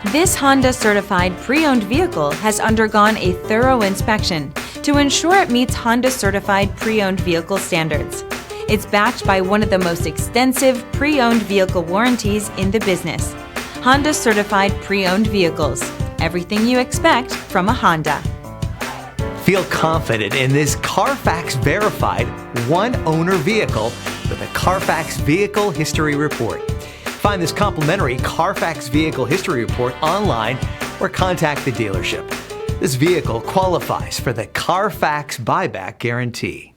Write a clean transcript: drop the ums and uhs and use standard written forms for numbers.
This Honda certified pre-owned vehicle has undergone a thorough inspection to ensure it meets Honda certified pre-owned vehicle standards. It's backed by one of the most extensive pre-owned vehicle warranties in the business. Honda certified pre-owned vehicles. Everything you expect from a Honda. Feel confident in this CARFAX verified one-owner vehicle with a CARFAX Vehicle History Report. Find this complimentary CARFAX Vehicle History Report online or contact the dealership. This vehicle qualifies for the CARFAX Buyback Guarantee.